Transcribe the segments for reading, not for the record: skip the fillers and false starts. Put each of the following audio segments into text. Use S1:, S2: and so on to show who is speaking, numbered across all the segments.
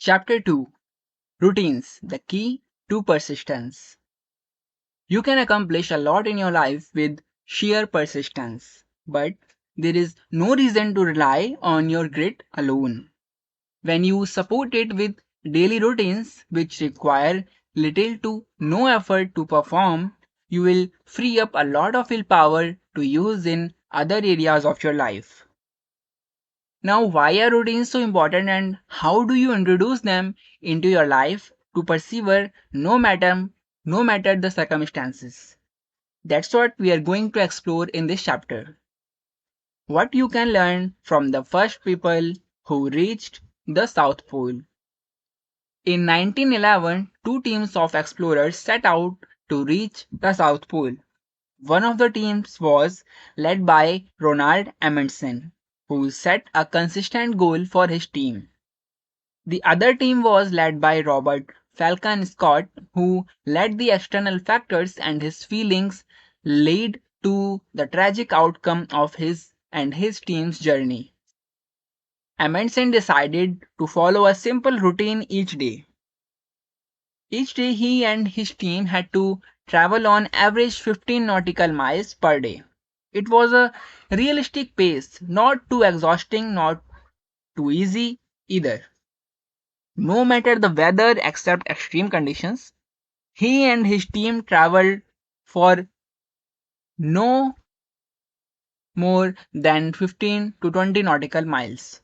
S1: Chapter 2: Routines, the key to persistence. You can accomplish a lot in your life with sheer persistence, but there is no reason to rely on your grit alone. When you support it with daily routines which require little to no effort to perform, you will free up a lot of willpower to use in other areas of your life. Now, why are routines so important and how do you introduce them into your life to persevere no matter the circumstances? That's what we are going to explore in this chapter. What you can learn from the first people who reached the South Pole. In 1911, two teams of explorers set out to reach the South Pole. One of the teams was led by Ronald Amundsen, who set a consistent goal for his team. The other team was led by Robert Falcon Scott, who let the external factors and his feelings lead to the tragic outcome of his and his team's journey. Amundsen decided to follow a simple routine each day. Each day he and his team had to travel on average 15 nautical miles per day. It was a realistic pace, not too exhausting, not too easy either. No matter the weather except extreme conditions, he and his team traveled for no more than 15 to 20 nautical miles.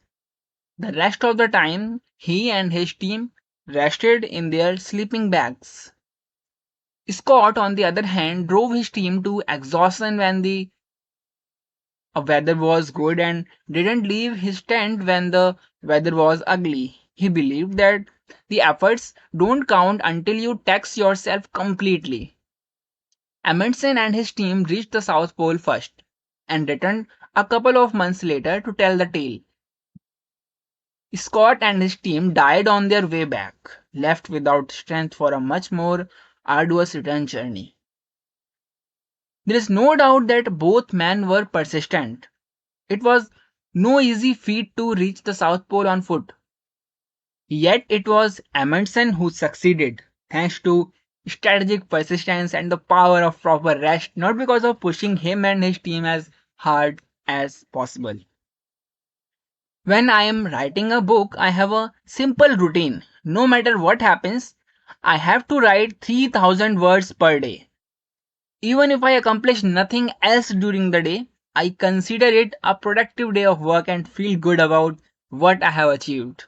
S1: The rest of the time, he and his team rested in their sleeping bags. Scott, on the other hand, drove his team to exhaustion when the weather was good and didn't leave his tent when the weather was ugly. He believed that the efforts don't count until you tax yourself completely. Amundsen and his team reached the South Pole first and returned a couple of months later to tell the tale. Scott and his team died on their way back, left without strength for a much more arduous return journey. There is no doubt that both men were persistent. It was no easy feat to reach the South Pole on foot. Yet it was Amundsen who succeeded, thanks to strategic persistence and the power of proper rest, not because of pushing him and his team as hard as possible. When I am writing a book, I have a simple routine. No matter what happens, I have to write 3000 words per day. Even if I accomplish nothing else during the day, I consider it a productive day of work and feel good about what I have achieved.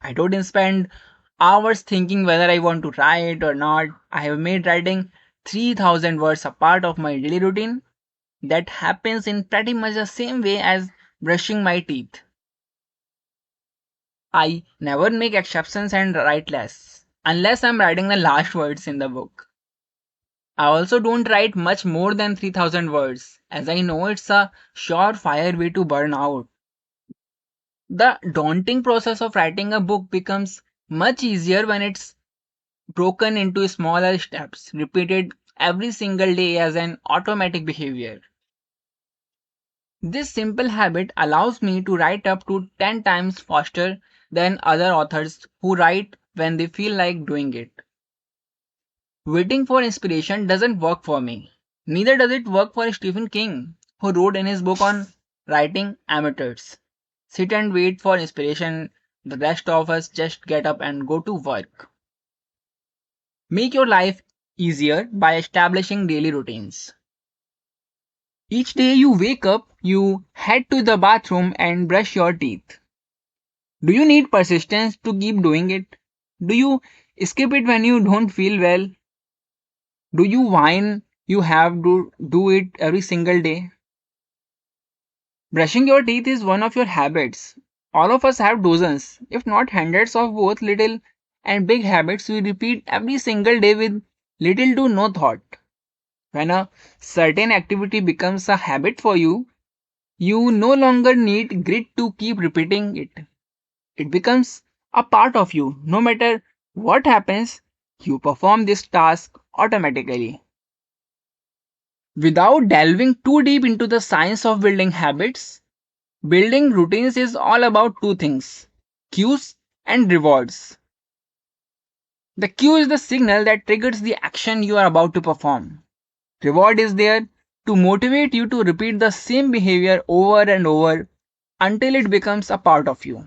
S1: I don't spend hours thinking whether I want to write or not. I have made writing 3000 words a part of my daily routine that happens in pretty much the same way as brushing my teeth. I never make exceptions and write less, unless I'm writing the last words in the book. I also don't write much more than 3000 words, as I know it's a surefire way to burn out. The daunting process of writing a book becomes much easier when it's broken into smaller steps, repeated every single day as an automatic behavior. This simple habit allows me to write up to 10 times faster than other authors who write when they feel like doing it. Waiting for inspiration doesn't work for me. Neither does it work for Stephen King, who wrote in his book on writing amateurs. Sit and wait for inspiration, the rest of us just get up and go to work. Make your life easier by establishing daily routines. Each day you wake up, you head to the bathroom and brush your teeth. Do you need persistence to keep doing it? Do you skip it when you don't feel well? Do you whine you have to do it every single day? Brushing your teeth is one of your habits. All of us have dozens, if not hundreds, of both little and big habits we repeat every single day with little to no thought. When a certain activity becomes a habit for you, you no longer need grit to keep repeating it. It becomes a part of you. No matter what happens, you perform this task automatically. Without delving too deep into the science of building habits, building routines is all about two things: cues and rewards. The cue is the signal that triggers the action you are about to perform. Reward is there to motivate you to repeat the same behavior over and over until it becomes a part of you.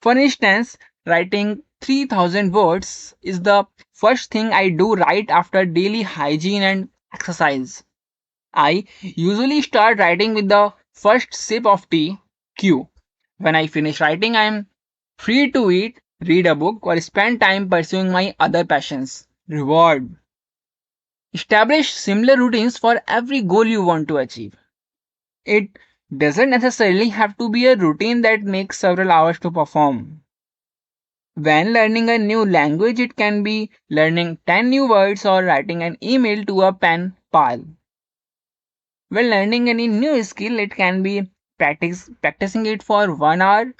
S1: For instance, writing 3000 words is the first thing I do right after daily hygiene and exercise. I usually start writing with the first sip of tea, cue. When I finish writing, I am free to eat, read a book, or spend time pursuing my other passions. Reward. Establish similar routines for every goal you want to achieve. It doesn't necessarily have to be a routine that makes several hours to perform. When learning a new language, it can be learning 10 new words or writing an email to a pen pal. When learning any new skill, it can be practicing it for 1 hour.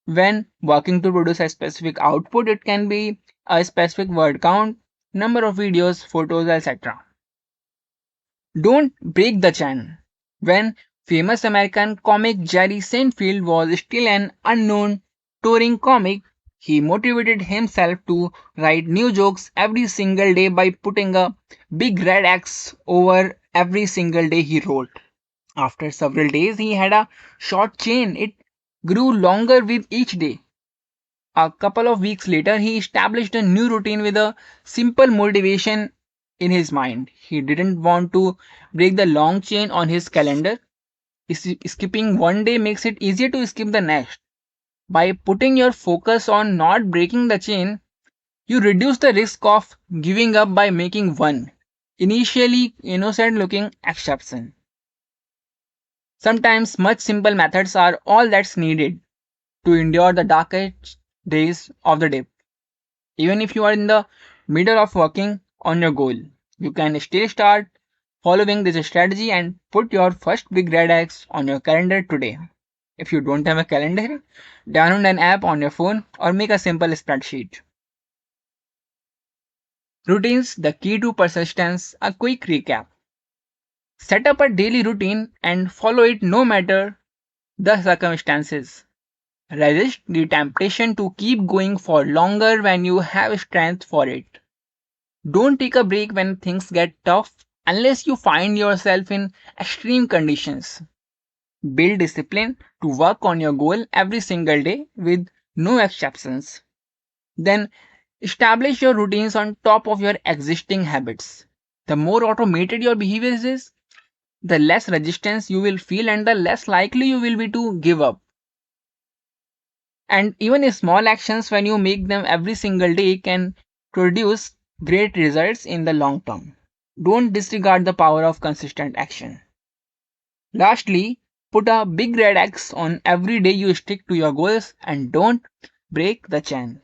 S1: When working to produce a specific output, it can be a specific word count, number of videos, photos, etc. Don't break the chain. When famous American comic Jerry Seinfeld was still an unknown touring comic, he motivated himself to write new jokes every single day by putting a big red X over every single day he wrote. After several days, he had a short chain. It grew longer with each day. A couple of weeks later, he established a new routine with a simple motivation in his mind. He didn't want to break the long chain on his calendar. Skipping one day makes it easier to skip the next. By putting your focus on not breaking the chain, you reduce the risk of giving up by making one initially innocent looking exception. Sometimes much simple methods are all that's needed to endure the darkest days of the day. Even if you are in the middle of working on your goal, you can still start following this strategy and put your first big red X on your calendar today. If you don't have a calendar, download an app on your phone or make a simple spreadsheet. Routines, the key to persistence. A quick recap. Set up a daily routine and follow it no matter the circumstances. Resist the temptation to keep going for longer when you have strength for it. Don't take a break when things get tough unless you find yourself in extreme conditions. Build discipline to work on your goal every single day with no exceptions. Then establish your routines on top of your existing habits. The more automated your behavior is, the less resistance you will feel and the less likely you will be to give up. And even small actions, when you make them every single day, can produce great results in the long term. Don't disregard the power of consistent action. Lastly, put a big red X on every day you stick to your goals and don't break the chain.